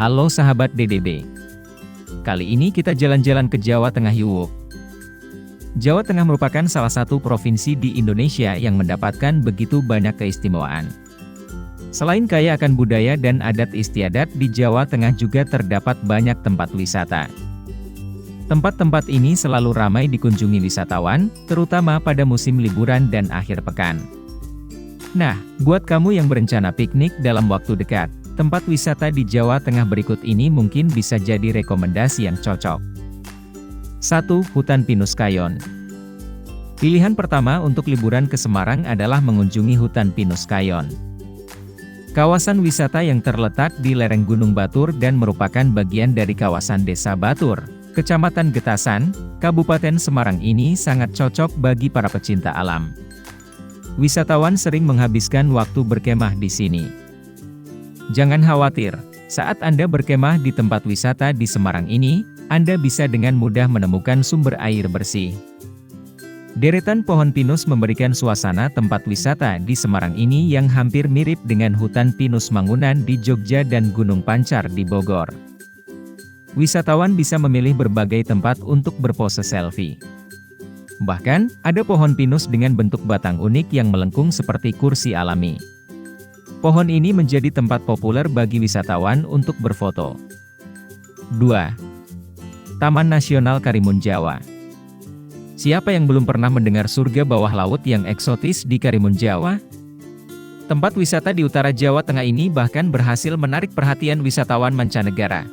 Halo sahabat DDB. Kali ini kita jalan-jalan ke Jawa Tengah yuk. Jawa Tengah merupakan salah satu provinsi di Indonesia yang mendapatkan begitu banyak keistimewaan. Selain kaya akan budaya dan adat istiadat, di Jawa Tengah juga terdapat banyak tempat wisata. Tempat-tempat ini selalu ramai dikunjungi wisatawan, terutama pada musim liburan dan akhir pekan. Nah, buat kamu yang berencana piknik dalam waktu dekat, tempat wisata di Jawa Tengah berikut ini mungkin bisa jadi rekomendasi yang cocok. 1. Hutan Pinus Kayon. Pilihan pertama untuk liburan ke Semarang adalah mengunjungi Hutan Pinus Kayon. Kawasan wisata yang terletak di lereng Gunung Batur dan merupakan bagian dari kawasan Desa Batur, Kecamatan Getasan, Kabupaten Semarang ini sangat cocok bagi para pecinta alam. Wisatawan sering menghabiskan waktu berkemah di sini. Jangan khawatir, saat Anda berkemah di tempat wisata di Semarang ini, Anda bisa dengan mudah menemukan sumber air bersih. Deretan pohon pinus memberikan suasana tempat wisata di Semarang ini yang hampir mirip dengan hutan pinus Mangunan di Jogja dan Gunung Pancar di Bogor. Wisatawan bisa memilih berbagai tempat untuk berpose selfie. Bahkan, ada pohon pinus dengan bentuk batang unik yang melengkung seperti kursi alami. Pohon ini menjadi tempat populer bagi wisatawan untuk berfoto. 2. Taman Nasional Karimun Jawa. Siapa yang belum pernah mendengar surga bawah laut yang eksotis di Karimun Jawa? Tempat wisata di utara Jawa Tengah ini bahkan berhasil menarik perhatian wisatawan mancanegara.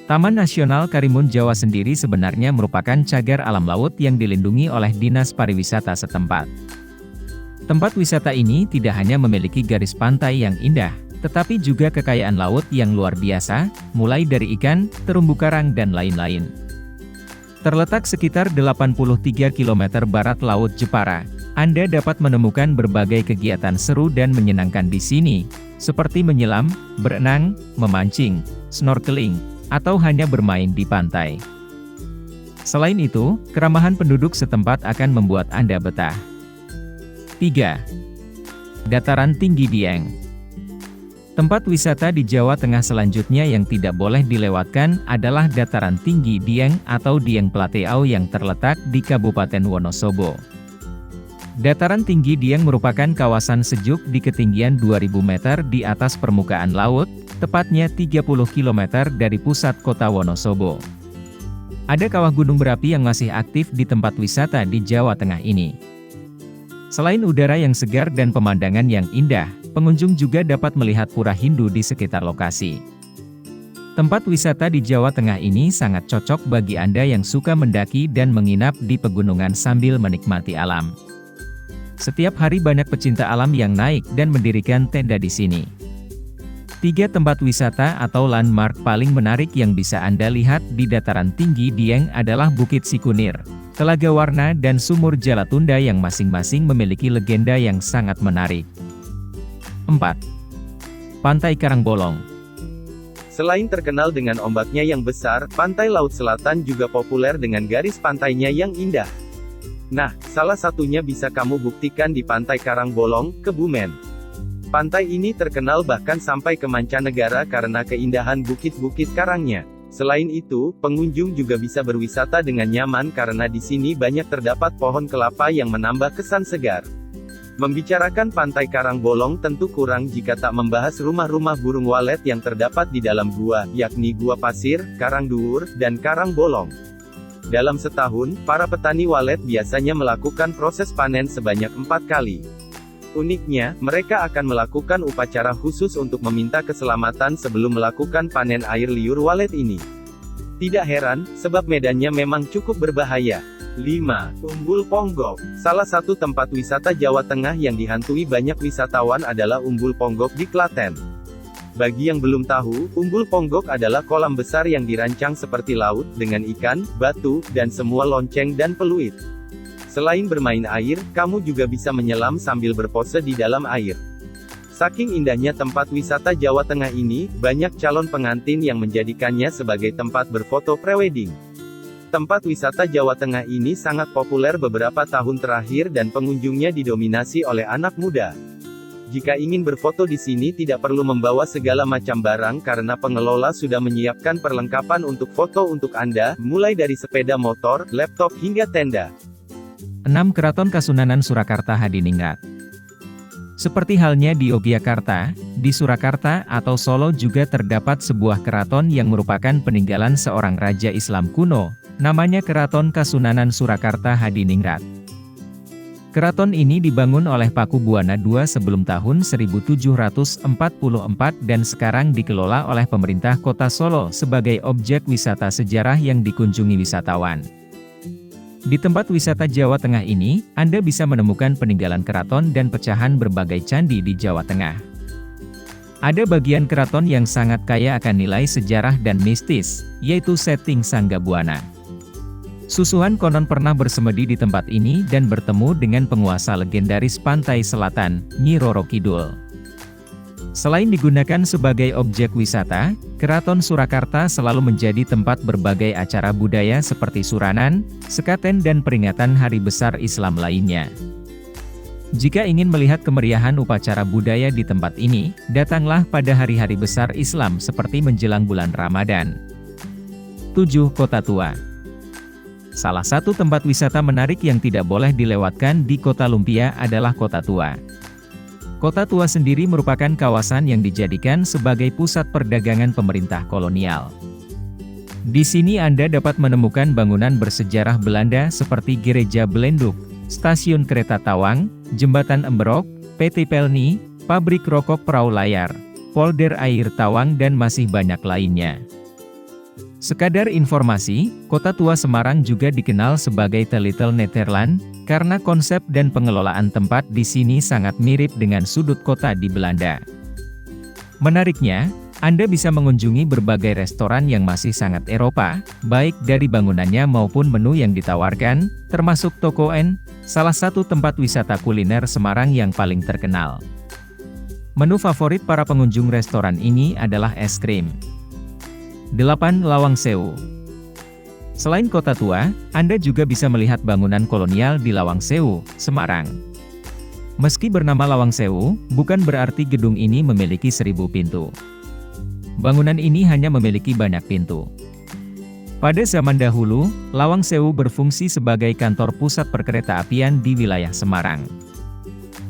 Taman Nasional Karimun Jawa sendiri sebenarnya merupakan cagar alam laut yang dilindungi oleh Dinas Pariwisata setempat. Tempat wisata ini tidak hanya memiliki garis pantai yang indah, tetapi juga kekayaan laut yang luar biasa, mulai dari ikan, terumbu karang dan lain-lain. Terletak sekitar 83 km barat Laut Jepara, Anda dapat menemukan berbagai kegiatan seru dan menyenangkan di sini, seperti menyelam, berenang, memancing, snorkeling, atau hanya bermain di pantai. Selain itu, keramahan penduduk setempat akan membuat Anda betah. 3. Dataran Tinggi Dieng. Tempat wisata di Jawa Tengah selanjutnya yang tidak boleh dilewatkan adalah Dataran Tinggi Dieng atau Dieng Plateau yang terletak di Kabupaten Wonosobo. Dataran Tinggi Dieng merupakan kawasan sejuk di ketinggian 2000 meter di atas permukaan laut, tepatnya 30 km dari pusat kota Wonosobo. Ada kawah gunung berapi yang masih aktif di tempat wisata di Jawa Tengah ini. Selain udara yang segar dan pemandangan yang indah, pengunjung juga dapat melihat pura Hindu di sekitar lokasi. Tempat wisata di Jawa Tengah ini sangat cocok bagi Anda yang suka mendaki dan menginap di pegunungan sambil menikmati alam. Setiap hari banyak pecinta alam yang naik dan mendirikan tenda di sini. 3 tempat wisata atau landmark paling menarik yang bisa Anda lihat di Dataran Tinggi Dieng adalah Bukit Sikunir, Telaga Warna dan Sumur Jalatunda yang masing-masing memiliki legenda yang sangat menarik. 4. Pantai Karangbolong. Selain terkenal dengan ombaknya yang besar, pantai Laut Selatan juga populer dengan garis pantainya yang indah. Nah, salah satunya bisa kamu buktikan di Pantai Karangbolong, Kebumen. Pantai ini terkenal bahkan sampai ke mancanegara karena keindahan bukit-bukit karangnya. Selain itu, pengunjung juga bisa berwisata dengan nyaman karena di sini banyak terdapat pohon kelapa yang menambah kesan segar. Membicarakan Pantai Karangbolong tentu kurang jika tak membahas rumah-rumah burung walet yang terdapat di dalam gua, yakni Gua Pasir, Karangduwur, dan Karangbolong. Dalam setahun, para petani walet biasanya melakukan proses panen sebanyak 4 kali. Uniknya, mereka akan melakukan upacara khusus untuk meminta keselamatan sebelum melakukan panen air liur walet ini. Tidak heran, sebab medannya memang cukup berbahaya. 5. Umbul Ponggok. Salah satu tempat wisata Jawa Tengah yang dihantui banyak wisatawan adalah Umbul Ponggok di Klaten. Bagi yang belum tahu, Umbul Ponggok adalah kolam besar yang dirancang seperti laut, dengan ikan, batu, dan semua lonceng dan peluit. Selain bermain air, kamu juga bisa menyelam sambil berpose di dalam air. Saking indahnya tempat wisata Jawa Tengah ini, banyak calon pengantin yang menjadikannya sebagai tempat berfoto prewedding. Tempat wisata Jawa Tengah ini sangat populer beberapa tahun terakhir dan pengunjungnya didominasi oleh anak muda. Jika ingin berfoto di sini tidak perlu membawa segala macam barang karena pengelola sudah menyiapkan perlengkapan untuk foto untuk Anda, mulai dari sepeda motor, laptop hingga tenda. 6. Keraton Kasunanan Surakarta Hadiningrat. Seperti halnya di Yogyakarta, di Surakarta atau Solo juga terdapat sebuah keraton yang merupakan peninggalan seorang raja Islam kuno, namanya Keraton Kasunanan Surakarta Hadiningrat. Keraton ini dibangun oleh Paku Buwana II sebelum tahun 1744 dan sekarang dikelola oleh pemerintah kota Solo sebagai objek wisata sejarah yang dikunjungi wisatawan. Di tempat wisata Jawa Tengah ini, Anda bisa menemukan peninggalan keraton dan pecahan berbagai candi di Jawa Tengah. Ada bagian keraton yang sangat kaya akan nilai sejarah dan mistis, yaitu setting Sangga Buana. Susuhan konon pernah bersemedi di tempat ini dan bertemu dengan penguasa legendaris pantai selatan, Nyi Roro Kidul. Selain digunakan sebagai objek wisata, Keraton Surakarta selalu menjadi tempat berbagai acara budaya seperti suranan, sekaten dan peringatan hari besar Islam lainnya. Jika ingin melihat kemeriahan upacara budaya di tempat ini, datanglah pada hari-hari besar Islam seperti menjelang bulan Ramadan. 7. Kota Tua. Salah satu tempat wisata menarik yang tidak boleh dilewatkan di Kota Lumpia adalah Kota Tua. Kota Tua sendiri merupakan kawasan yang dijadikan sebagai pusat perdagangan pemerintah kolonial. Di sini Anda dapat menemukan bangunan bersejarah Belanda seperti Gereja Belenduk, Stasiun Kereta Tawang, Jembatan Emberok, PT Pelni, Pabrik Rokok Perahu Layar, Polder Air Tawang dan masih banyak lainnya. Sekadar informasi, Kota Tua Semarang juga dikenal sebagai The Little Netherlands, karena konsep dan pengelolaan tempat di sini sangat mirip dengan sudut kota di Belanda. Menariknya, Anda bisa mengunjungi berbagai restoran yang masih sangat Eropa, baik dari bangunannya maupun menu yang ditawarkan, termasuk Toko N, salah satu tempat wisata kuliner Semarang yang paling terkenal. Menu favorit para pengunjung restoran ini adalah es krim. 8. Lawang Sewu. Selain Kota Tua, Anda juga bisa melihat bangunan kolonial di Lawang Sewu, Semarang. Meski bernama Lawang Sewu, bukan berarti gedung ini memiliki 1000 pintu. Bangunan ini hanya memiliki banyak pintu. Pada zaman dahulu, Lawang Sewu berfungsi sebagai kantor pusat perkereta-apian di wilayah Semarang.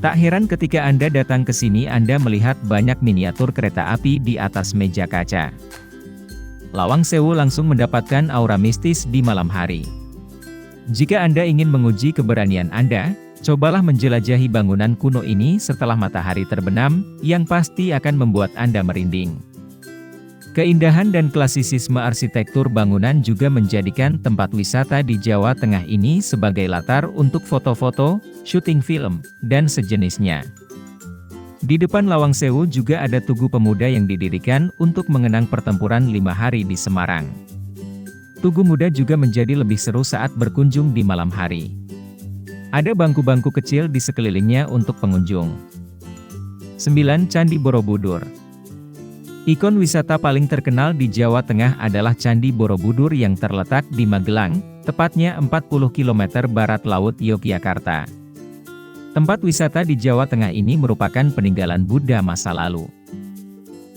Tak heran ketika Anda datang ke sini Anda melihat banyak miniatur kereta api di atas meja kaca. Lawang Sewu langsung mendapatkan aura mistis di malam hari. Jika Anda ingin menguji keberanian Anda, cobalah menjelajahi bangunan kuno ini setelah matahari terbenam, yang pasti akan membuat Anda merinding. Keindahan dan klasisisme arsitektur bangunan juga menjadikan tempat wisata di Jawa Tengah ini sebagai latar untuk foto-foto, syuting film, dan sejenisnya. Di depan Lawang Sewu juga ada Tugu Pemuda yang didirikan untuk mengenang pertempuran 5 hari di Semarang. Tugu Muda juga menjadi lebih seru saat berkunjung di malam hari. Ada bangku-bangku kecil di sekelilingnya untuk pengunjung. 9. Candi Borobudur. Ikon wisata paling terkenal di Jawa Tengah adalah Candi Borobudur yang terletak di Magelang, tepatnya 40 km barat laut Yogyakarta. Tempat wisata di Jawa Tengah ini merupakan peninggalan Buddha masa lalu.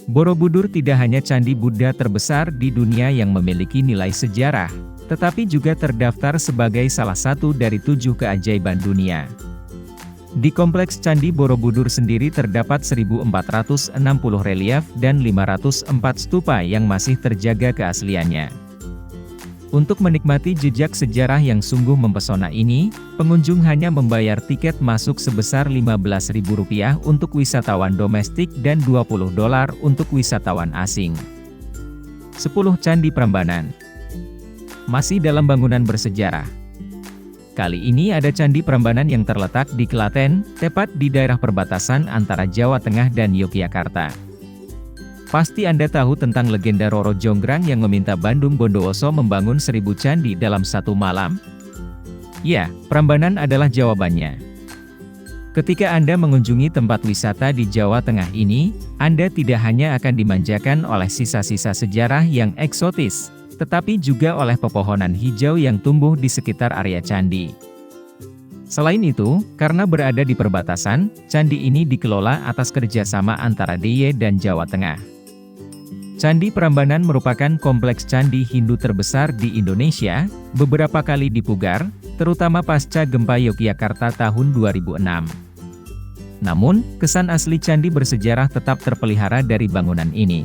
Borobudur tidak hanya candi Buddha terbesar di dunia yang memiliki nilai sejarah, tetapi juga terdaftar sebagai salah satu dari 7 keajaiban dunia. Di kompleks Candi Borobudur sendiri terdapat 1460 relief dan 504 stupa yang masih terjaga keasliannya. Untuk menikmati jejak sejarah yang sungguh mempesona ini, pengunjung hanya membayar tiket masuk sebesar Rp15.000 untuk wisatawan domestik dan $20 untuk wisatawan asing. 10. Candi Prambanan. Masih dalam bangunan bersejarah. Kali ini ada Candi Prambanan yang terletak di Klaten, tepat di daerah perbatasan antara Jawa Tengah dan Yogyakarta. Pasti Anda tahu tentang legenda Roro Jonggrang yang meminta Bandung Bondowoso membangun 1000 candi dalam satu malam? Ya, Prambanan adalah jawabannya. Ketika Anda mengunjungi tempat wisata di Jawa Tengah ini, Anda tidak hanya akan dimanjakan oleh sisa-sisa sejarah yang eksotis, tetapi juga oleh pepohonan hijau yang tumbuh di sekitar area candi. Selain itu, karena berada di perbatasan, candi ini dikelola atas kerjasama antara DIY dan Jawa Tengah. Candi Prambanan merupakan kompleks candi Hindu terbesar di Indonesia, beberapa kali dipugar, terutama pasca gempa Yogyakarta tahun 2006. Namun, kesan asli candi bersejarah tetap terpelihara dari bangunan ini.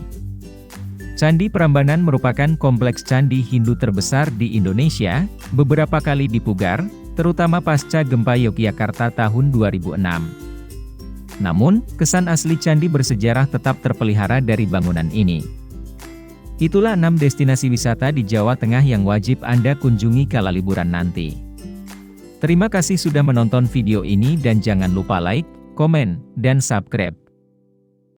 Candi Prambanan merupakan kompleks candi Hindu terbesar di Indonesia, beberapa kali dipugar, terutama pasca gempa Yogyakarta tahun 2006. Namun, kesan asli candi bersejarah tetap terpelihara dari bangunan ini. Itulah 6 destinasi wisata di Jawa Tengah yang wajib Anda kunjungi kala liburan nanti. Terima kasih sudah menonton video ini dan jangan lupa like, komen, dan subscribe.